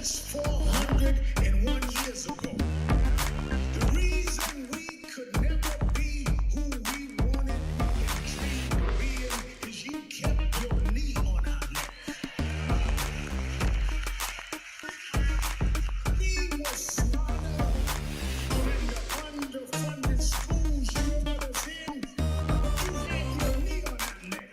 Since 401 years ago, the reason we could never be who we wanted and dreamed of being is you kept your knee on our neck. We were smarter than the underfunded schools you put us in, but you had your knee on our neck.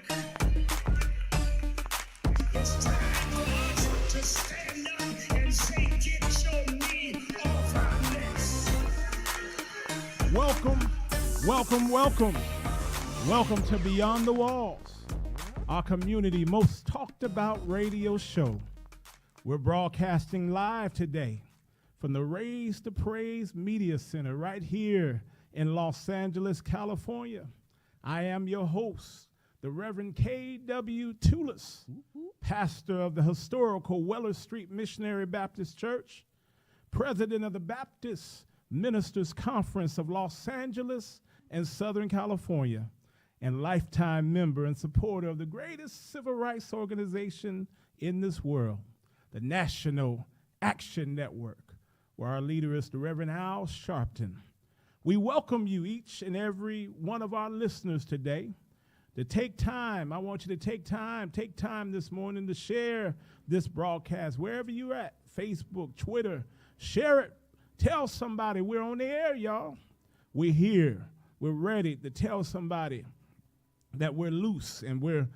It's time for us to stand up and say, get your knee off our necks. Welcome to Beyond the Walls, our community most talked about radio show. We're broadcasting live today from the Raise to Praise Media Center right here in Los Angeles, California. I am your host, the Reverend K.W. Toulis, pastor of the historical Weller Street Missionary Baptist Church, president of the Baptist Ministers Conference of Los Angeles and Southern California, and lifetime member and supporter of the greatest civil rights organization in this world, the National Action Network, where our leader is the Reverend Al Sharpton. We welcome you, each and every one of our listeners today, to take time. I want you to take time this morning to share this broadcast wherever you're at, Facebook, Twitter. Share it. Tell somebody we're on the air, y'all. We're here. We're ready to tell somebody that we're loose and we're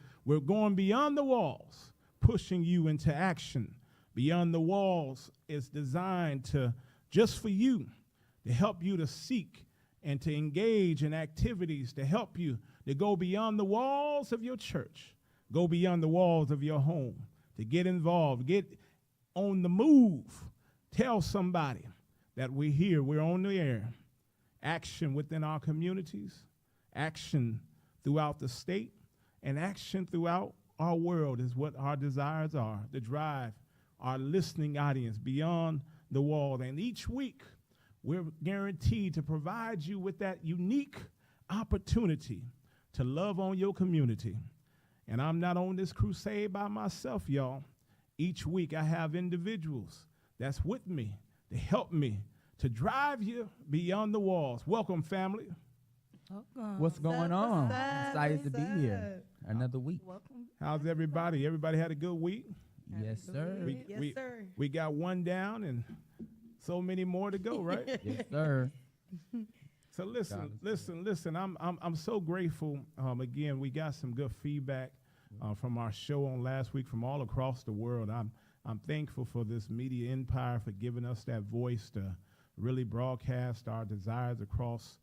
going beyond the walls, pushing you into action. Beyond the Walls is designed to just for you, to help you to seek and to engage in activities to help you to go beyond the walls of your church, go beyond the walls of your home, to get involved, get on the move. Tell somebody that we're here, we're on the air. Action within our communities, action throughout the state, and action throughout our world is what our desires are, to drive our listening audience beyond the wall. And each week, we're guaranteed to provide you with that unique opportunity to love on your community. And I'm not on this crusade by myself, y'all. Each week, I have individuals that's with me to help me to drive you beyond the walls. Welcome, family. Welcome. What's going on? Excited to be here. Another week. Welcome. How's everybody? Everybody had a good week? Yes, sir. Sir. We got one down and so many more to go, right? Yes, sir. So listen. I'm so grateful. Again, we got some good feedback from our show on last week from all across the world. I'm thankful for this media empire for giving us that voice to really broadcast our desires across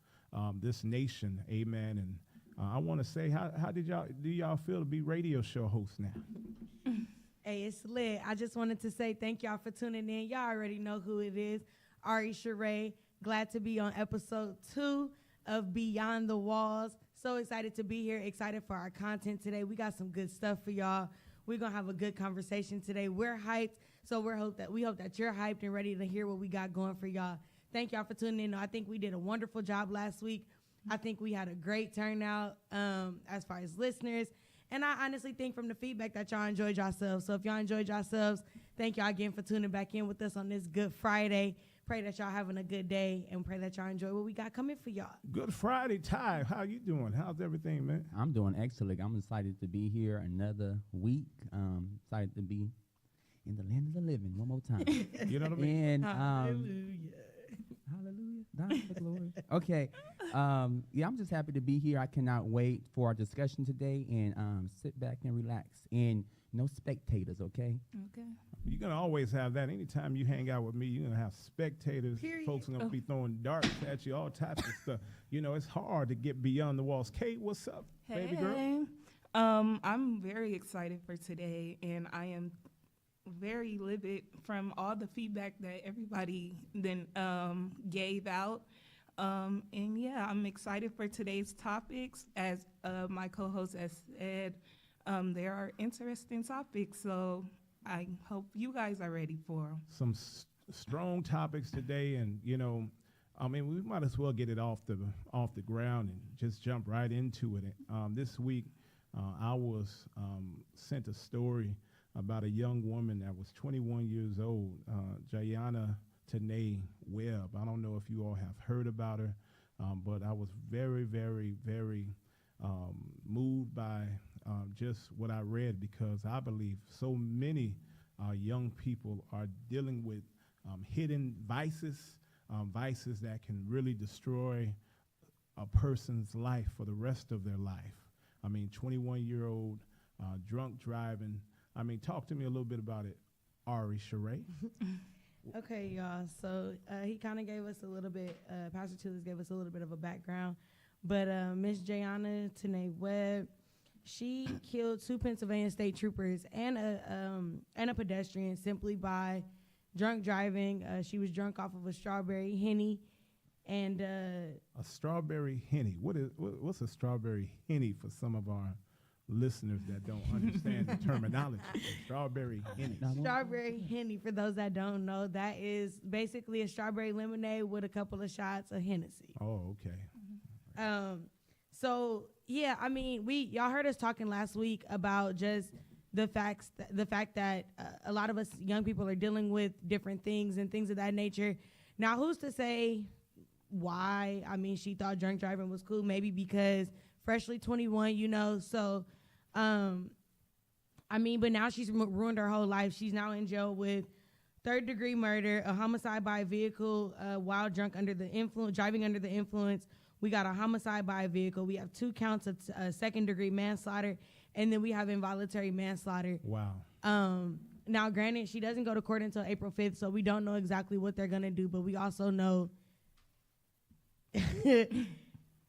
this nation. Amen. And I want to say, how do y'all feel to be radio show hosts now? Hey, it's lit. I just wanted to say thank y'all for tuning in. Y'all already know who it is. Ari Sheree. Glad to be on episode 2 of Beyond the Walls. So excited to be here. Excited for our content today. We got some good stuff for y'all. We're going to have a good conversation today. We're hyped. So we hope that you're hyped and ready to hear what we got going for y'all. Thank y'all for tuning in. I think we did a wonderful job last week. I think we had a great turnout as far as listeners. And I honestly think from the feedback that y'all enjoyed yourselves. So if y'all enjoyed yourselves, thank y'all again for tuning back in with us on this Good Friday. Pray that y'all having a good day and pray that y'all enjoy what we got coming for y'all. Good Friday, Ty. How you doing? How's everything, man? I'm doing excellent. I'm excited to be here another week. Excited to be in the land of the living one more time. You know what I mean? And hallelujah. Thine the glory. Okay. Yeah, I'm just happy to be here. I cannot wait for our discussion today and sit back and relax. And no spectators, okay? Okay. You're going to always have that. Anytime you hang out with me, you're going to have spectators. Period. Folks are going to be throwing darts at you, all types of stuff. You know, it's hard to get beyond the walls. Kate, what's up, baby girl? I'm very excited for today, and I am very livid from all the feedback that everybody then gave out. And yeah, I'm excited for today's topics. As my co-host has said, there are interesting topics, so I hope you guys are ready for them. Some strong topics today, and you know, I mean, we might as well get it off the ground and just jump right into it. This week, I was sent a story about a young woman that was 21 years old, Jayana Tanae Webb. I don't know if you all have heard about her, but I was very, very, very moved by just what I read, because I believe so many young people are dealing with hidden vices, vices that can really destroy a person's life for the rest of their life. I mean, 21-year-old drunk driving. I mean, talk to me a little bit about it, Ari Sheree. Okay, y'all. So he kind of gave us a little bit, Pastor Tillis gave us a little bit of a background. But Miss Jayana Tanae Webb, she killed 2 Pennsylvania state troopers and a pedestrian simply by drunk driving. She was drunk off of a strawberry Henny. And A strawberry Henny. What's a strawberry Henny for some of our listeners that don't understand the terminology? Strawberry Henny. strawberry Henny, for those that don't know, that is basically a strawberry lemonade with a couple of shots of Hennessy. Oh, okay. So yeah, I mean, y'all heard us talking last week about just the fact that a lot of us young people are dealing with different things and things of that nature. Now, who's to say why? I mean, she thought drunk driving was cool, maybe because freshly 21, you know. So, I mean, but now she's ruined her whole life. She's now in jail with third-degree murder, a homicide by vehicle while drunk under the influence, driving under the influence. We got a homicide by a vehicle. We have 2 counts of second-degree manslaughter, and then we have involuntary manslaughter. Wow. Now, granted, she doesn't go to court until April 5th, so we don't know exactly what they're going to do, but we also know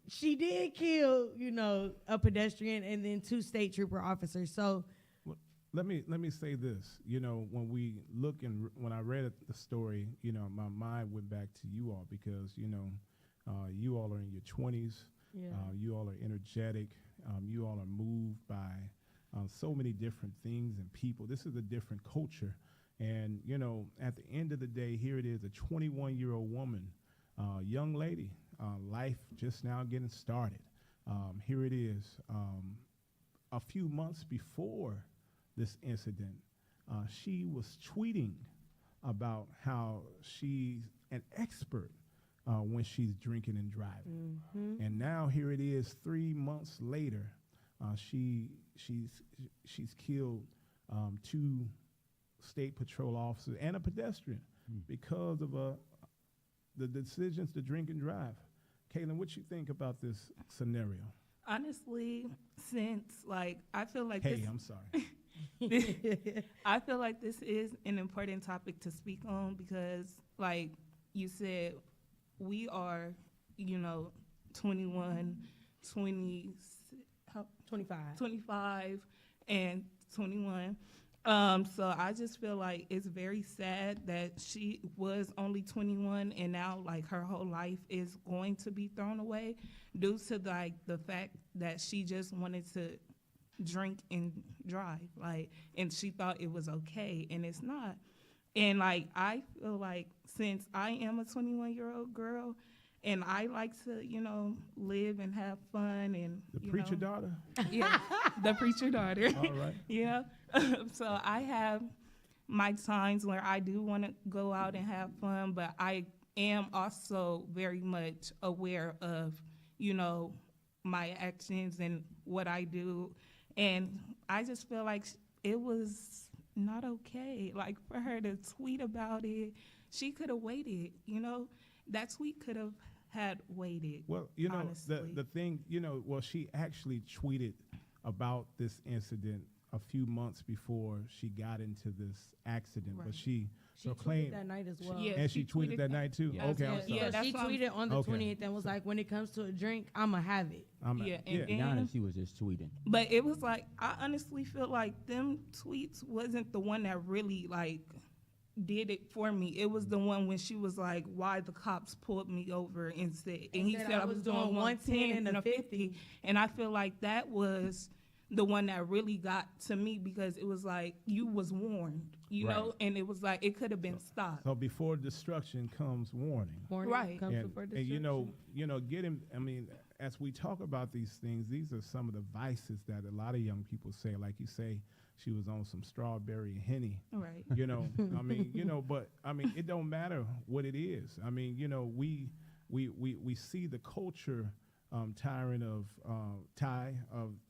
she did kill, you know, a pedestrian and then 2 state trooper officers. So Let me say this. You know, when we look and when I read the story, you know, my mind went back to you all, because, you know, you all are in your 20s. yeah. You all are energetic. You all are moved by so many different things and people. This is a different culture. And, you know, at the end of the day, here it is, a 21-year-old woman, young lady, life just now getting started. Here it is, a few months before this incident, she was tweeting about how she's an expert when she's drinking and driving. Mm-hmm. And now here it is, 3 months later, she's killed 2 state patrol officers and a pedestrian because of the decisions to drink and drive. Kaylin, what you think about this scenario? Honestly, since like I feel like Hey, this, I'm sorry. I feel like this is an important topic to speak on because, like you said, we are, you know, 21, 20, 25, and 21. So I just feel like it's very sad that she was only 21 and now like her whole life is going to be thrown away due to like the fact that she just wanted to drink and drive, like, and she thought it was okay, and it's not. And like I feel like since I am a 21-year-old girl and I like to, you know, live and have fun and The preacher daughter? yeah, the preacher daughter. All right. Yeah. So I have my times where I do want to go out and have fun, but I am also very much aware of, you know, my actions and what I do. And I just feel like it was not okay. Like for her to tweet about it, she could have waited, you know? That tweet could have had waited. Well, you know, honestly. the thing, you know, well, she actually tweeted about this incident a few months before she got into this accident, but Right. she She proclaimed, tweeted that night as well. Yeah. and she she tweeted tweeted that night too. Yeah. Okay, I'm Yeah, sorry. yeah, that's she what I'm- tweeted on the Okay. 20th and was like, when it comes to a drink, I'ma have it. Yeah, and yeah. then- Be honest, she was just tweeting. But it was like, I honestly feel like them tweets wasn't the one that really like did it for me. It was the one when she was like, why the cops pulled me over and said, and he said I was doing 110 and a 50. And I feel like that was the one that really got to me because it was like, you was warned, you Right. know, and it was like, it could have been stopped. So before destruction comes warning. Warning Right. comes And, before and destruction. you know, I mean, as we talk about these things, these are some of the vices that a lot of young people say. Like you say, she was on some strawberry and Henny. Right. You know, I mean, but I mean, it don't matter what it is. I mean, we see the culture tyrant of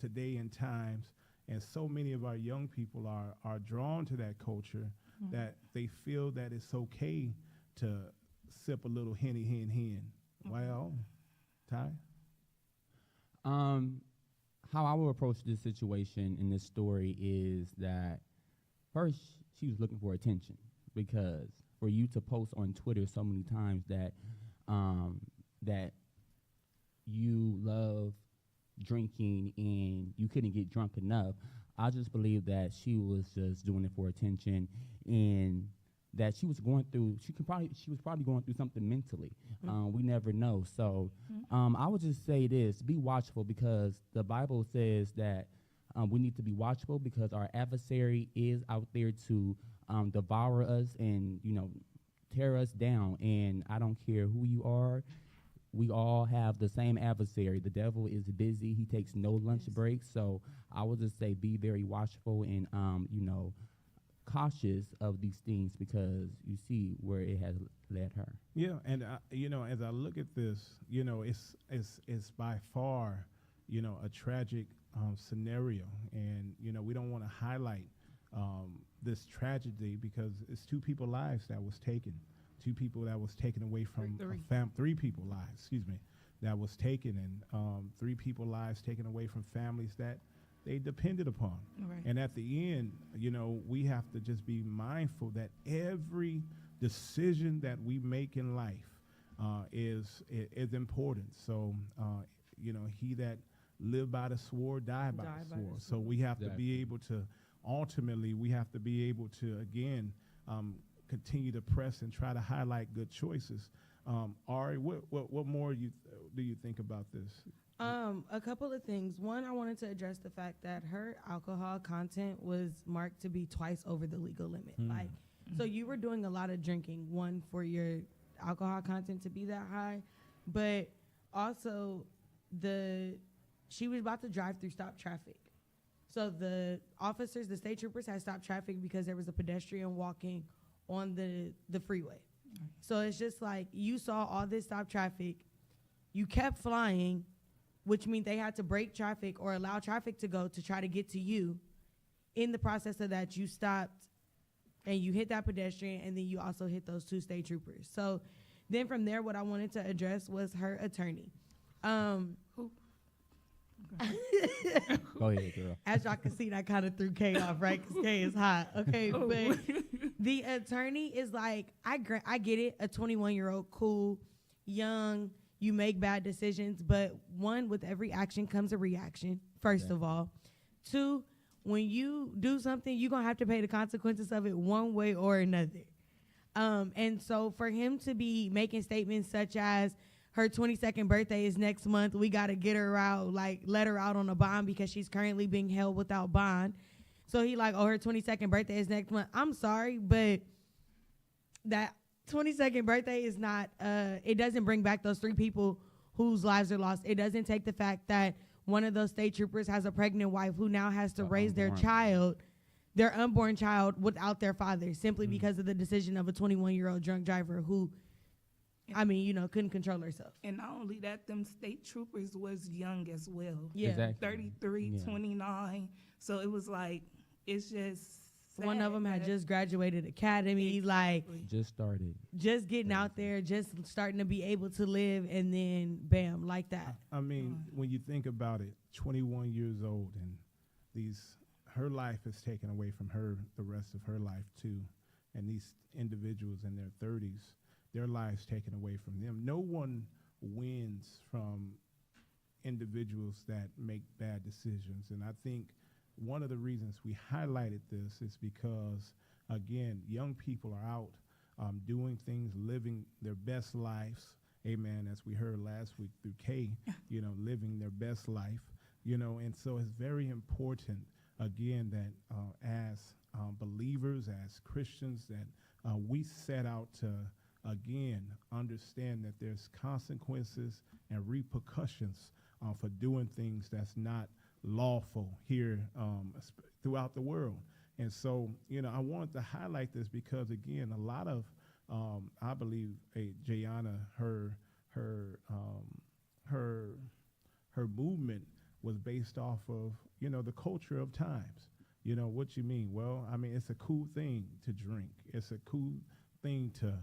today and times, and so many of our young people are drawn to that culture that they feel that it's okay to sip a little Henny hen. Well, Ty? How I would approach this situation in this story is that first she was looking for attention, because for you to post on Twitter so many times that that you love drinking and you couldn't get drunk enough, I just believe that she was just doing it for attention, and that she was probably going through something mentally. We never know. So I would just say this: be watchful, because the Bible says that we need to be watchful, because our adversary is out there to devour us and tear us down. And I don't care who you are. We all have the same adversary. The devil is busy. He takes no lunch breaks. So I would just say be very watchful and cautious of these things, because you see where it has led her. Yeah, and as I look at this, it's by far, a tragic scenario, and we don't want to highlight this tragedy, because it's two people's lives that was taken, two people that was taken away from three people's lives, excuse me, that was taken, and three people's lives taken away from families that they depended upon. Right. And at the end, we have to just be mindful that every decision that we make in life is important. So, he that lived by the sword, died by the sword. So we have to be able to, ultimately, we have to be able to, again, continue to press and try to highlight good choices. Ari, what more do you think about this? A couple of things. One, I wanted to address the fact that her alcohol content was marked to be twice over the legal limit. So you were doing a lot of drinking, one, for your alcohol content to be that high, but also she was about to drive through stop traffic. So the state troopers had stopped traffic because there was a pedestrian walking on the freeway. So it's just like, you saw all this stop traffic, you kept flying, which means they had to break traffic or allow traffic to go to try to get to you. In the process of that, you stopped and you hit that pedestrian, and then you also hit those two state troopers. So then from there, what I wanted to address was her attorney. Who? Go ahead, girl. As y'all can see, I kind of threw Kay off, right? Because Kay is hot. Okay, but the attorney is like, I get it, a 21-year-old, cool, young, you make bad decisions, but one, with every action comes a reaction, first of all. Two, when you do something, you're going to have to pay the consequences of it one way or another. And so for him to be making statements such as, her 22nd birthday is next month, we got to get her out, let her out on a bond because she's currently being held without bond. So he her 22nd birthday is next month. I'm sorry, but that 22nd birthday is not, it doesn't bring back those three people whose lives are lost. It doesn't take the fact that one of those state troopers has a pregnant wife who now has to raise their unborn child without their father, simply because of the decision of a 21-year-old drunk driver who, couldn't control herself. And not only that, them state troopers was young as well. Yeah. Exactly. 33, 29. So it was like, it's just sad. One of them had just graduated academy, Just started. just getting out there, just starting to be able to live, and then bam, like that. When you think about it, 21 years old, and her life is taken away from her the rest of her life too, and these individuals in their 30s, their lives taken away from them. No one wins from individuals that make bad decisions, and I think one of the reasons we highlighted this is because, again, young people are out doing things, living their best lives, amen, as we heard last week through Kay, living their best life, and so it's very important, again, that as believers, as Christians, that we set out to, again, understand that there's consequences and repercussions for doing things that's not lawful here, throughout the world. And so, I wanted to highlight this because, again, a lot of, I believe, Jayana, her movement was based off of, the culture of times. What you mean? Well, I mean, it's a cool thing to drink. It's a cool thing to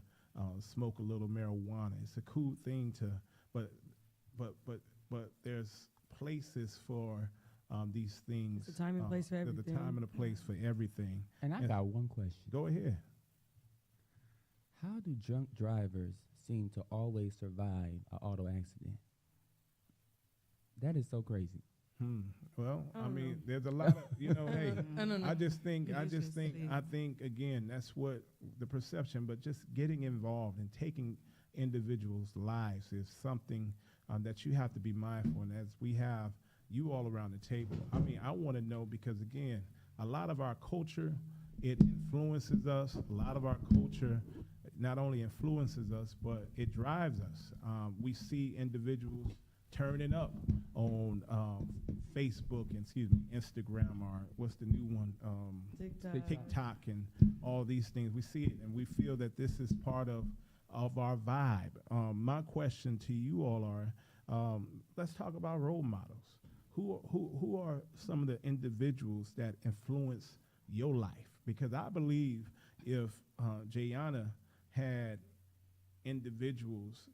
smoke a little marijuana. It's a cool thing to, but there's places for these things. There's a time and place for there's everything. a time and a place for everything. And I got one question. Go ahead. How do drunk drivers seem to always survive an auto accident? That is so crazy. Well, I I don't mean, know. there's a lot of, hey, I don't know. I just think, It is just big. I think, again, that's what the perception, but just getting involved and taking individuals' lives is something that you have to be mindful. And as we have you all around the table, I mean, I want to know because, again, a lot of our culture, it influences us. A lot of our culture not only influences us, but it drives us. We see individuals turning up on Facebook and Instagram, or what's the new one? TikTok and all these things. We see it and we feel that this is part of our vibe. My question to you all are, let's talk about role models. Who are some of the individuals that influence your life? Because I believe if Jayana had individuals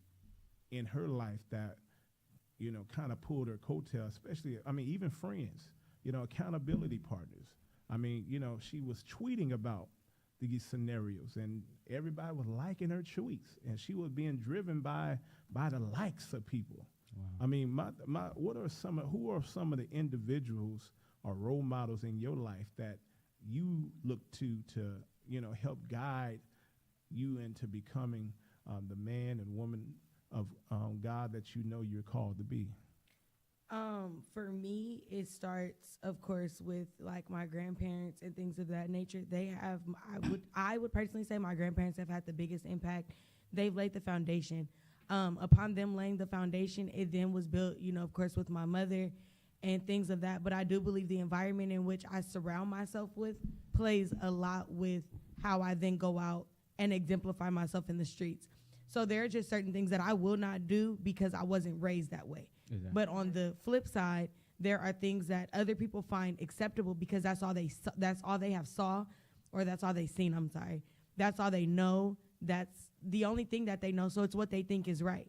in her life that kind of pulled her coattail, especially, I mean, even friends, accountability partners. I mean, she was tweeting about these scenarios and everybody was liking her tweets and she was being driven by the likes of people. Wow. I mean, who are some of the individuals or role models in your life that you look to help guide you into becoming the man and woman of God that you're called to be? For me, it starts, of course, with like my grandparents and things of that nature. They have, I would personally say my grandparents have had the biggest impact. They've laid the foundation. Upon them laying the foundation, it then was built, of course, with my mother and things of that. But I do believe the environment in which I surround myself with plays a lot with how I then go out and exemplify myself in the streets. So there are just certain things that I will not do because I wasn't raised that way. Exactly. But on the flip side, there are things that other people find acceptable because that's all they have saw, or that's all they seen. I'm sorry. That's all they know. That's the only thing that they know. So it's what they think is right.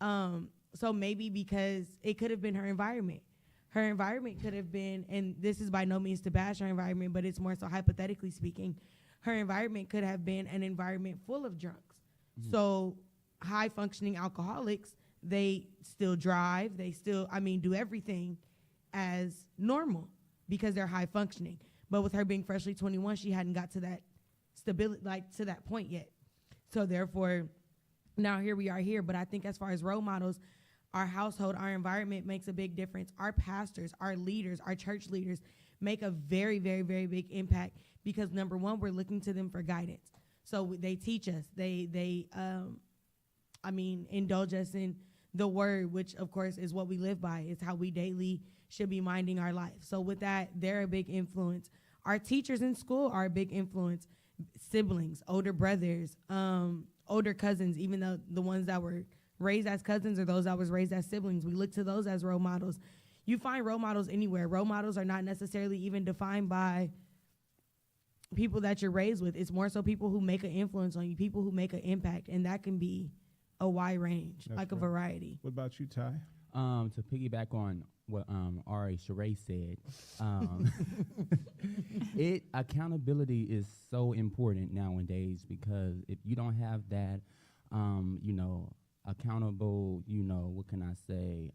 So maybe because it could have been her environment. Her environment could have been, and this is by no means to bash her environment, but it's more so hypothetically speaking, her environment could have been an environment full of drunks. Mm-hmm. So high functioning alcoholics, they still drive, they still, do everything as normal because they're high functioning. But with her being freshly 21, she hadn't got to that stability, to that point yet. So therefore, now here we are here. But I think as far as role models, our household, our environment makes a big difference. Our pastors, our leaders, our church leaders make a very, very, very big impact because number one, we're looking to them for guidance. So they teach us, they indulge us in the word, which of course is what we live by. It's how we daily should be minding our life. So with that, they're a big influence. Our teachers in school are a big influence. Siblings, older brothers, older cousins, even though the ones that were raised as cousins or those that was raised as siblings, we look to those as role models. You find role models anywhere. Role models are not necessarily even defined by people that you're raised with. It's more so people who make an influence on you, people who make an impact, and that can be a wide range, That's like a right. variety. What about you, Ty? To piggyback on what Ari Sheree said, accountability is so important nowadays because if you don't have that, accountable, what can I say,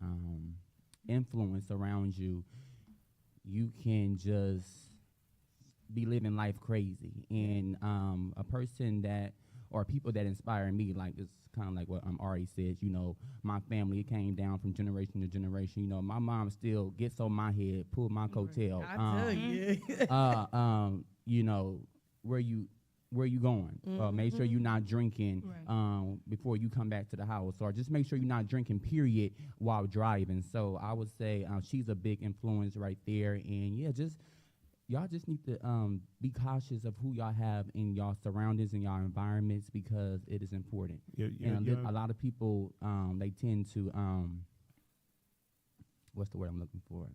influence around you, you can just be living life crazy. And a person that, or people that inspire me, like it's kind of like what Ari said, my family, it came down from generation to generation. My mom still gets on my head, pull my coattail. I tell you. Where you going? Make sure you're not drinking Right. before you come back to the house, or just make sure you're not drinking, period, while driving. So I would say she's a big influence right there. And yeah, just y'all just need to be cautious of who y'all have in y'all surroundings and y'all environments because it is important. A lot of people they tend to what's the word I'm looking for?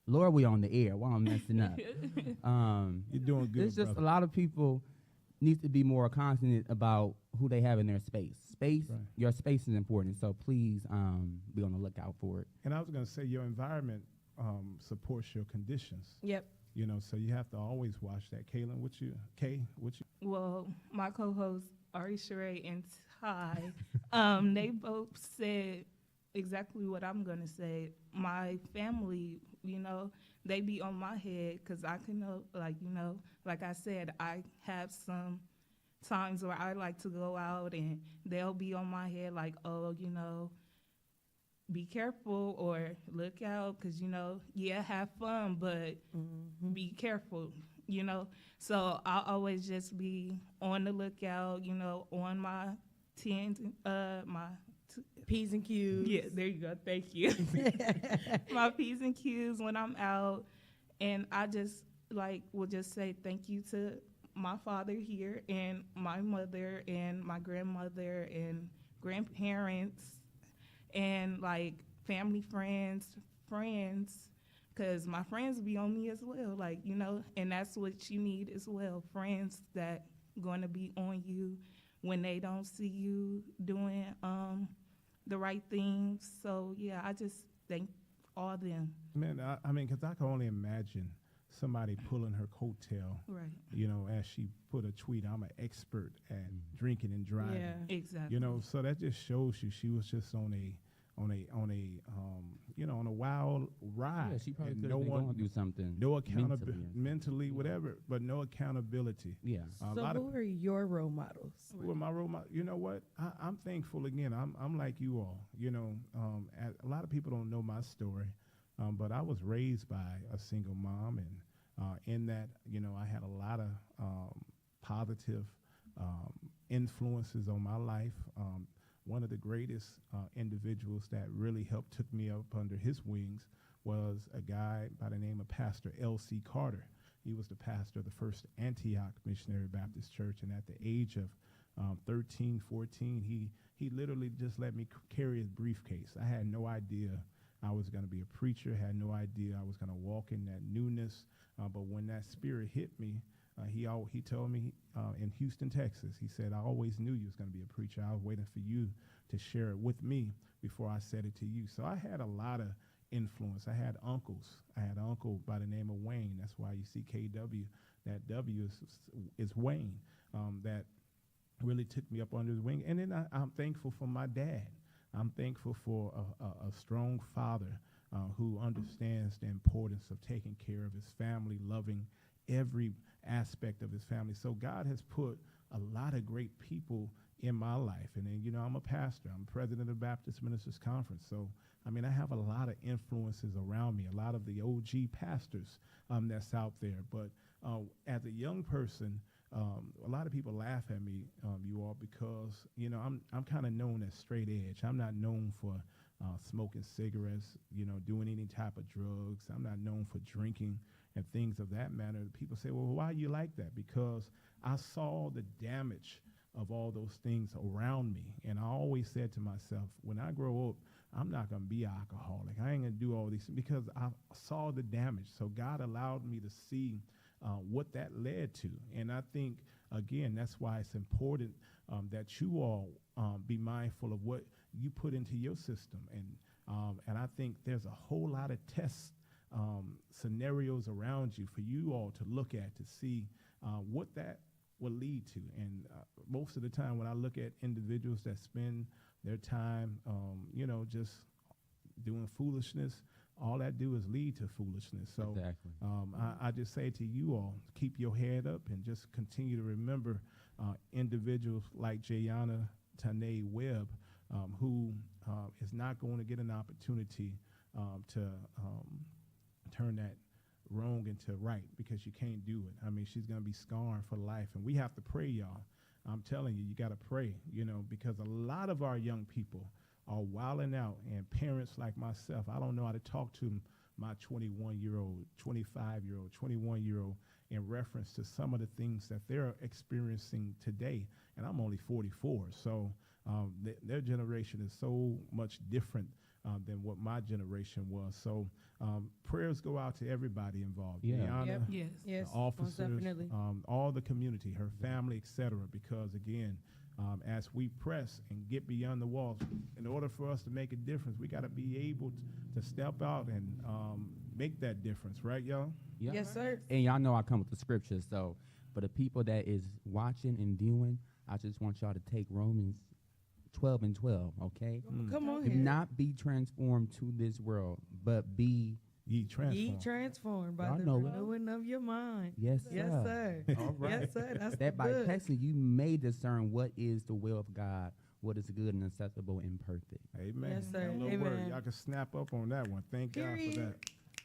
Lord, we on the air. Why I'm messing up? You're doing good. It's just brother. a lot of people need to be more conscious about who they have in their space. Right. Your space is important. So please be on the lookout for it. And I was going to say your environment supports your conditions. Yep. You know, so you have to always watch that. Kaylin, what you? Well, my co-hosts Ari, Sheree, and Ty, they both said exactly what I'm gonna say. My family, they be on my head because I can know, like I said, I have some times where I like to go out and they'll be on my head like, oh, be careful or look out because, have fun, but be careful, So I'll always just be on the lookout, on my P's and Q's. Yeah, there you go. Thank you. My P's and Q's when I'm out. And I just will just say thank you to my father here and my mother and my grandmother and grandparents and family friends, because my friends be on me as well, and that's what you need as well, friends that going to be on you when they don't see you doing the right things. So yeah, I just thank all of them. Man, I mean, because I can only imagine somebody pulling her coattail, Right. As she put a tweet, I'm an expert at drinking and driving. Yeah. Exactly. So that just shows you she was just on a wild ride. Yeah, she probably And could have been going through something. no accountability, mentally. whatever, but no accountability. Yeah. So who are your role models? Who are my role models? You know what? I'm thankful again. I'm like you all. A lot of people don't know my story, but I was raised by a single mom, and in that, I had a lot of positive influences on my life. One of the greatest individuals that really helped took me up under his wings was a guy by the name of Pastor L.C. Carter. He was the pastor of the First Antioch Missionary Baptist Church, and at the age of 13, 14, he literally just let me carry his briefcase. I had no idea I was going to be a preacher, had no idea I was going to walk in that newness, but when that spirit hit me, he told me in Houston, Texas, he said, I always knew you was going to be a preacher. I was waiting for you to share it with me before I said it to you. So I had a lot of influence. I had uncles. I had an uncle by the name of Wayne. That's why you see KW. That W is Wayne. That really took me up under his wing. And then I'm thankful for my dad. I'm thankful for a strong father who understands the importance of taking care of his family, loving every aspect of his family. So God has put a lot of great people in my life. And then, I'm a pastor. I'm president of the Baptist Ministers Conference. So, I have a lot of influences around me, a lot of the OG pastors that's out there. But as a young person, a lot of people laugh at me, you all, because, I'm kind of known as straight edge. I'm not known for smoking cigarettes, doing any type of drugs. I'm not known for drinking and things of that matter. People say, well, why you like that? Because I saw the damage of all those things around me. And I always said to myself, when I grow up, I'm not going to be an alcoholic. I ain't going to do all these things because I saw the damage. So God allowed me to see what that led to. And I think, again, that's why it's important that you all be mindful of what you put into your system. And I think there's a whole lot of tests, scenarios around you for you all to look at to see what that will lead to. And most of the time when I look at individuals that spend their time, just doing foolishness, all that do is lead to foolishness. So Exactly. I just say to you all, keep your head up and just continue to remember individuals like Jayana Tanae Webb, who is not going to get an opportunity to turn that wrong into right, because you can't do it. She's going to be scarred for life. And we have to pray, y'all. I'm telling you, you got to pray, because a lot of our young people are wilding out, and parents like myself, I don't know how to talk to my 21-year-old, 25-year-old, 21-year-old in reference to some of the things that they're experiencing today. And I'm only 44, so their generation is so much different than what my generation was. So prayers go out to everybody involved. Yeah. Brianna, Yep. Yes. Yes, the officers, most definitely. all the community, her family, etc. Because again, as we press and get beyond the walls, in order for us to make a difference, we got to be able to step out and make that difference, right, y'all? Yeah. Yes, sir. And y'all know I come with the scriptures, so for the people that is watching and viewing, I just want y'all to take Romans 12:12, okay? Come on Do here. not be transformed to this world, but be, Ye transform. Ye transformed by Y'all the know it. renewing of your mind. yes, Yes, sir. All right. Yes, sir. That's That by good. testing you may discern what is the will of God, what is good and acceptable and perfect. Amen. Yes, sir. That little word, Amen. y'all can snap up on that one. Thank God for Period. that.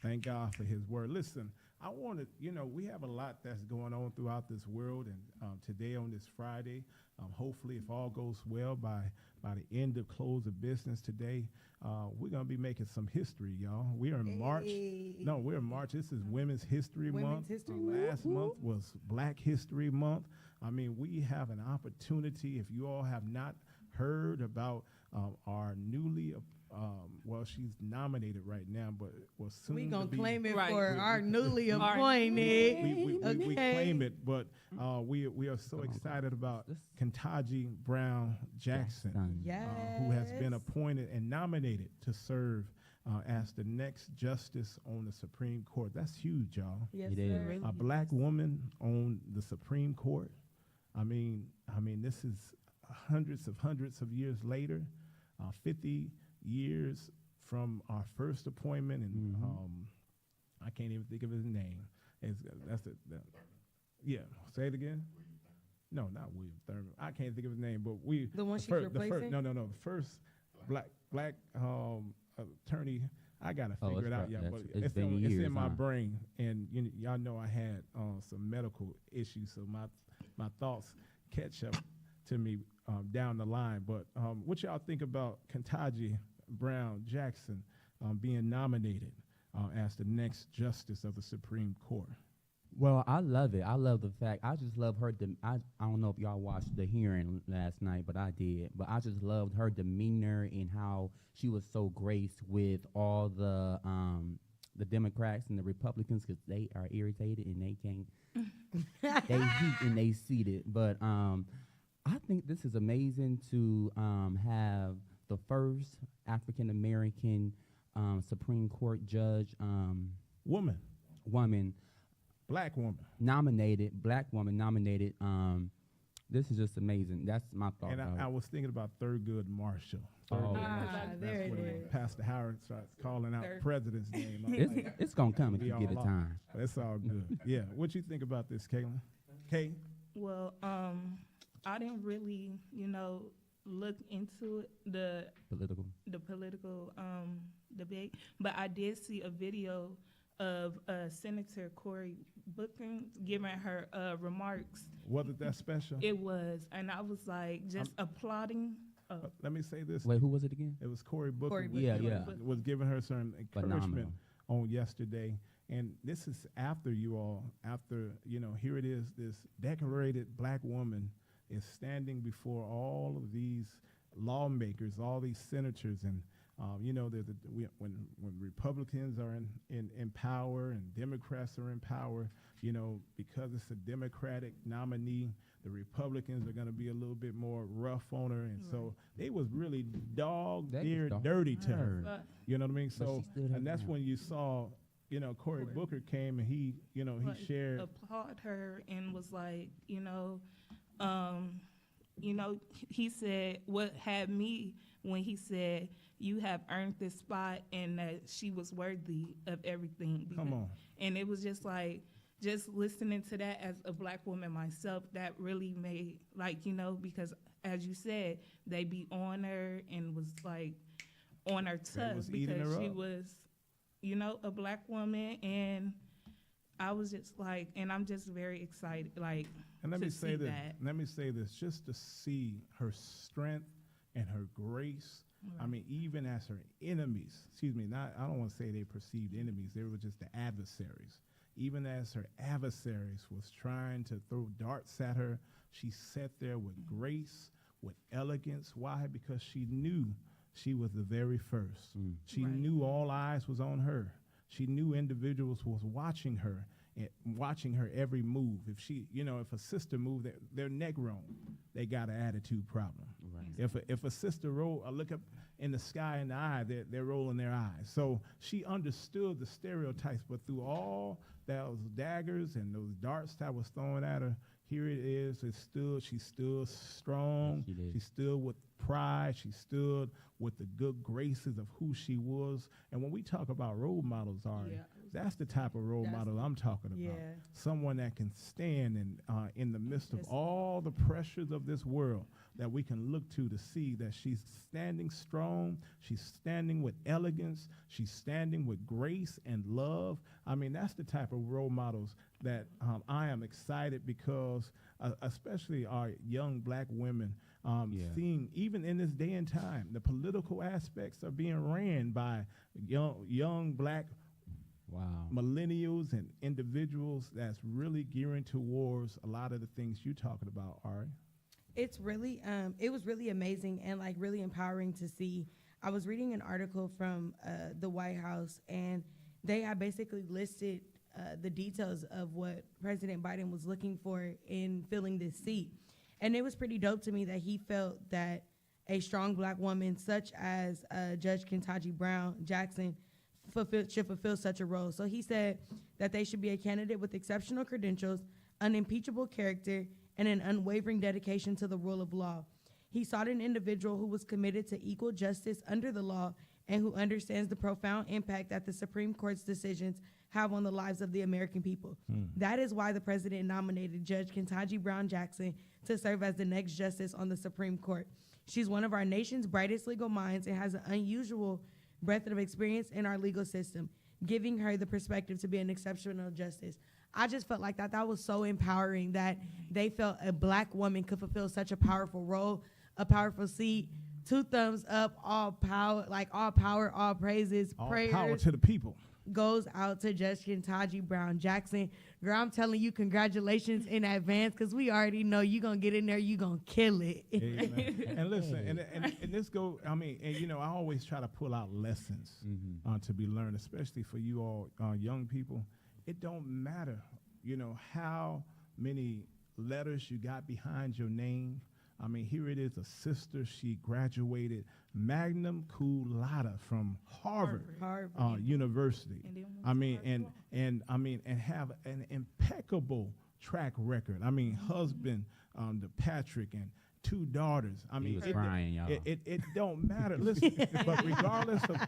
Thank God for his word. Listen, I want to, we have a lot that's going on throughout this world, and today on this Friday, hopefully if all goes well by the end of close of business today, we're going to be making some history, y'all. We are in March. Hey. No, we're in March. This is Women's History Women's Month. History Month. Last month was Black History Month. I mean, we have an opportunity. If you all have not heard about our newly, well, she's nominated right now, but was soon We to gonna be. claim it Right. for our newly Our- appointed. We Okay. claim it, but we are so Come on, excited about This- Ketanji Brown Jackson, who has been Yes. appointed and nominated to serve as the next justice on the Supreme Court. That's huge, y'all. Yes, It is. sir. Really? A black woman on the Supreme Court. I mean, this is hundreds of years later, 50 years from our first appointment, and I can't even think of his name. Yeah, say it again. No, not William Thurman. I can't think of his name, but The one she's the replacing? the first black attorney. I gotta Oh, figure it's it out. prob- Yeah, that's- but it's it's been in years, my huh? brain, and y'all know I had some medical issues, so my thoughts catch up to me down the line. But what y'all think about Ketanji Brown Jackson being nominated as the next justice of the Supreme Court? Well, I love it. I love the fact. I just love her. I don't know if y'all watched the hearing last night, but I did. But I just loved her demeanor and how she was so graced with all the Democrats and the Republicans, because they are irritated and they can't. They heat and they seated. But I think this is amazing to have the first African American Supreme Court judge Woman, woman black woman. nominated, black woman nominated. This is just amazing. That's my thought. And about I it. was thinking about Thurgood Marshall. Oh. Thurgood Ah, Marshall. there That's it when is. Pastor Howard starts calling out Thurg. president's name. I'm it's, like, it's gonna come if we you all get a lost. time. But it's all good. Yeah. What you think about this, Caitlin? Kay? Well, I didn't really, look into it, the Political. political debate, but I did see a video of Senator Cory Booker giving her remarks. Wasn't that special? It was, and I was like just applauding. Let me say this. Wait, who was it again? It was Cory Booker. Cory was Booker. giving- Yeah, yeah. Was giving her some encouragement Phenomenal. on yesterday. And this is after here it is, this decorated black woman is standing before all of these lawmakers, all these senators, and when Republicans are in power and Democrats are in power, because it's a Democratic nominee, the Republicans are going to be a little bit more rough on her, and so they was really dirty to her. But, You know what I mean? But So, she stood her and that's ground. when you saw, Cory Booker came and he but shared. applaud her and was like, he said what had me when he said you have earned this spot and that she was worthy of everything. Come on. And it was just like, just listening to that as a black woman myself, that really made, because as you said, they be on her and was like on her toes was eating because her she up. was, a black woman. And I was just like, and I'm just very excited, And let to me say see this. that. Let me say this. Just to see her strength and her grace I mean, even as her enemies, I don't want to say they perceived enemies, they were just the adversaries. Even as her adversaries was trying to throw darts at her, she sat there with grace, with elegance. Why? Because she knew she was the very first. She knew all eyes was on her. She knew individuals was watching her and watching her every move. If she, if a sister moved, they're Negro, they got an attitude problem. Right. If a sister look up in the sky in the eye, they're rolling their eyes. So she understood the stereotypes, but through all those daggers and those darts that was thrown at her, here it is. She stood strong. Yes, she stood with pride. She stood with the good graces of who she was. And when we talk about role models, that's the type of role model I'm talking about. Yeah. Someone that can stand in the midst of all the pressures of this world, that we can look to see that she's standing strong. She's standing with elegance. She's standing with grace and love. I mean, that's the type of role models that I am excited because especially our young black women, seeing even in this day and time, the political aspects are being ran by young black millennials and individuals that's really gearing towards a lot of the things you're talking about, Ari. It's really, it was really amazing and like really empowering to see. I was reading an article from the White House, and they had basically listed the details of what President Biden was looking for in filling this seat. And it was pretty dope to me that he felt that a strong black woman such as Judge Ketanji Brown Jackson should fulfill such a role. So he said that they should be a candidate with exceptional credentials, unimpeachable character, and an unwavering dedication to the rule of law. He sought an individual who was committed to equal justice under the law and who understands the profound impact that the Supreme Court's decisions have on the lives of the American people. That is why the president nominated Judge Ketanji Brown Jackson to serve as the next justice on the Supreme Court. She's one of our nation's brightest legal minds and has an unusual breadth of experience in our legal system, giving her the perspective to be an exceptional justice. I just felt like that was so empowering that they felt a black woman could fulfill such a powerful role, a powerful seat. 2 thumbs up, all power, all praises, all prayers. Power to the people. Goes out to Judge Ketanji Brown Jackson. Girl, I'm telling you, congratulations in advance, because we already know you're going to get in there, you're going to kill it. And listen, and this go, I mean, and I always try to pull out lessons to be learned, especially for you all young people. It don't matter, how many letters you got behind your name. I mean, here it is, a sister. She graduated magna cum laude from Harvard. University. And have an impeccable track record. I mean, husband to Patrick and 2 daughters. I mean, he was crying, y'all. It don't matter. Listen, but regardless of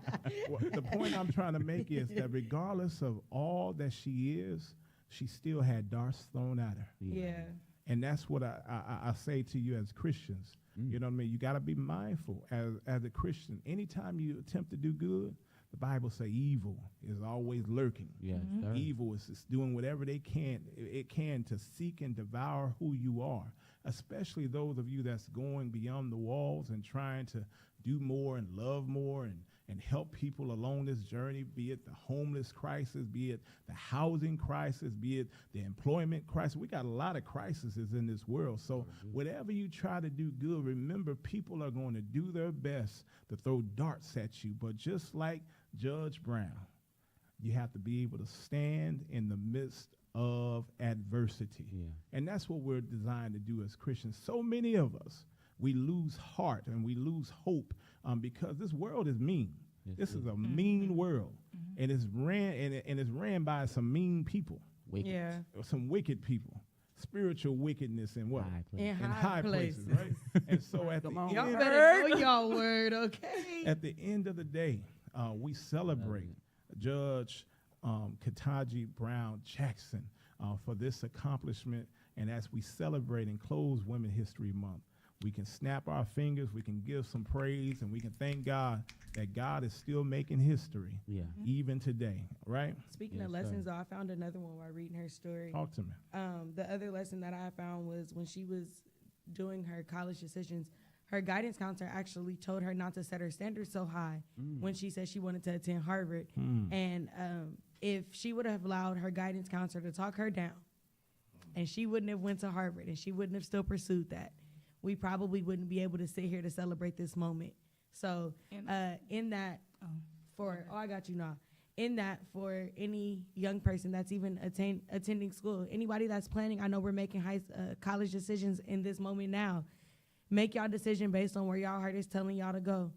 the point I'm trying to make is that regardless of all that she is, she still had darts thrown at her. Yeah. And that's what I say to you as Christians. You know what I mean? You got to be mindful as a Christian. Anytime you attempt to do good, the Bible say evil is always lurking. Yes, sir. Evil is just doing whatever it can to seek and devour who you are, especially those of you that's going beyond the walls and trying to do more and love more and help people along this journey, be it the homeless crisis, be it the housing crisis, be it the employment crisis. We got a lot of crises in this world. So whatever you try to do good, remember people are going to do their best to throw darts at you. But just like Judge Brown, you have to be able to stand in the midst of adversity. Yeah. And that's what we're designed to do as Christians. So many of us, we lose heart and we lose hope because this world is mean. This is a mean world, and it's ran by some mean people. Wicked. Yeah. Some wicked people, spiritual wickedness and what? In high places, right? And so at the end, y'all better know y'all word, okay? At the end of the day, we celebrate Judge Ketanji Brown Jackson for this accomplishment, and as we celebrate and close Women History Month, we can snap our fingers, we can give some praise, and we can thank God that God is still making history even today, right? Speaking of lessons, though, I found another one while reading her story. Talk to me. The other lesson that I found was when she was doing her college decisions, her guidance counselor actually told her not to set her standards so high when she said she wanted to attend Harvard. And if she would have allowed her guidance counselor to talk her down, and she wouldn't have went to Harvard, and she wouldn't have still pursued that, we probably wouldn't be able to sit here to celebrate this moment. So in that, I got you now. In that, for any young person that's even attending school, anybody that's planning, I know we're making college decisions in this moment now. Make y'all decision based on where y'all heart is telling y'all to go.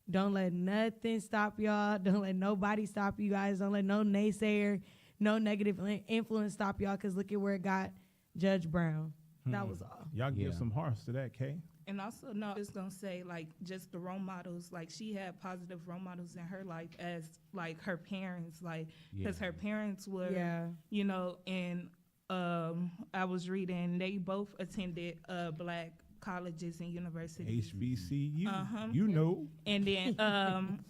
Don't let nothing stop y'all. Don't let nobody stop you guys. Don't let no naysayer, no negative influence stop y'all, because look at where it got Judge Brown. That was all. Y'all give some hearts to that, Kay. And also, no, I was going to say, like, just the role models. Like, she had positive role models in her life as, like, her parents. Like, because her parents were, you know, and I was reading, they both attended black colleges and universities. HBCU, you know. And then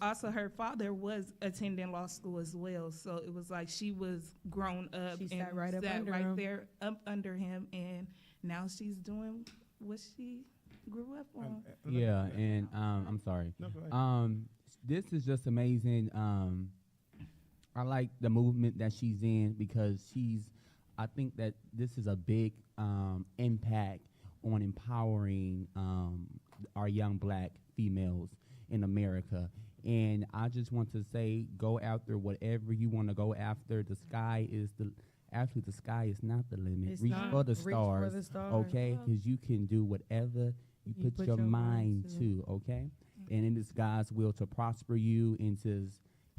also her father was attending law school as well. So it was like she was grown up She and sat right up under him. there up under him. And now she's doing what she grew up on. Yeah, and I'm sorry. No, go ahead. This is just amazing. I like the movement that she's in, because I think that this is a big impact on empowering our young black females in America. And I just want to say, go after whatever you want to go after. The sky is the sky is not the limit. It's Reach not. for the Reach for stars, the stars. okay? Because you can do whatever you put your mind to, okay? And it is God's will to prosper you, and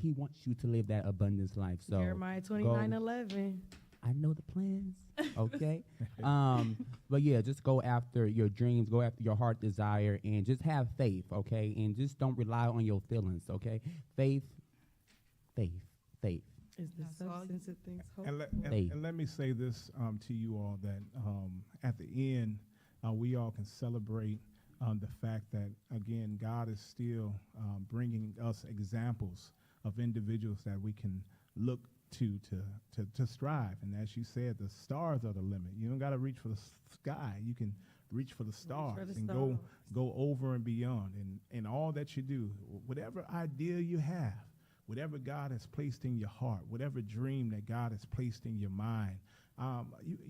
He wants you to live that abundance life. So Jeremiah 29:11. I know the plans, okay? But yeah, just go after your dreams, go after your heart desire, and just have faith, okay? And just don't rely on your feelings, okay? Faith. Is the substance of things hoped And let me say this to you all, that at the end, we all can celebrate the fact that, again, God is still bringing us examples of individuals that we can look to strive. And as you said, the stars are the limit. You don't got to reach for the sky. You can reach for the stars and go over and beyond. And all that you do, whatever idea you have, whatever God has placed in your heart, whatever dream that God has placed in your mind,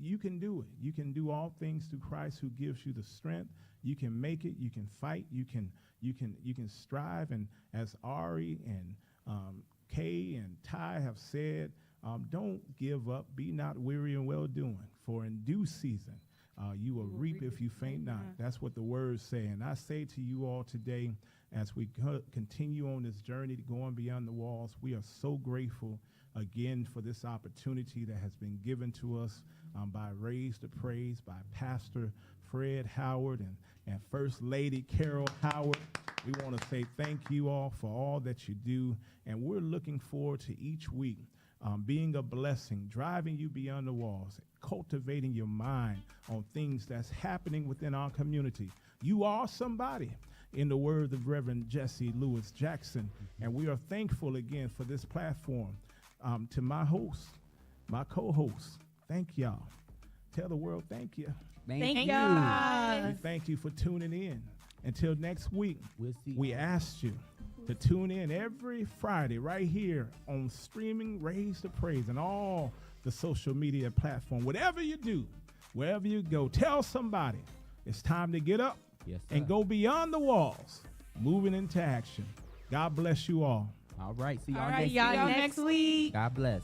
you can do it. You can do all things through Christ who gives you the strength. You can make it. You can fight. You can strive. And as Ari and Kay and Ty have said, don't give up. Be not weary in well doing, for in due season you will reap if you faint not. That's what the words say. And I say to you all today, as we continue on this journey to going beyond the walls, we are so grateful again for this opportunity that has been given to us by Raise to Praise, by Pastor Fred Howard and First Lady Carol Howard. We want to say thank you all for all that you do, and we're looking forward to each week being a blessing, driving you beyond the walls, cultivating your mind on things that's happening within our community. You are somebody, in the words of Reverend Jesse Lewis Jackson, and we are thankful again for this platform. To my host, my co-host, thank y'all. Tell the world thank you. Thank you. y'all. We thank you for tuning in. Until next week, We'll see. we asked you to tune in every Friday right here on streaming Raise to Praise and all the social media platform. Whatever you do, wherever you go, tell somebody it's time to get up and go beyond the walls, moving into action. God bless you all. All right. See y'all All right, next y'all week. next week. God bless.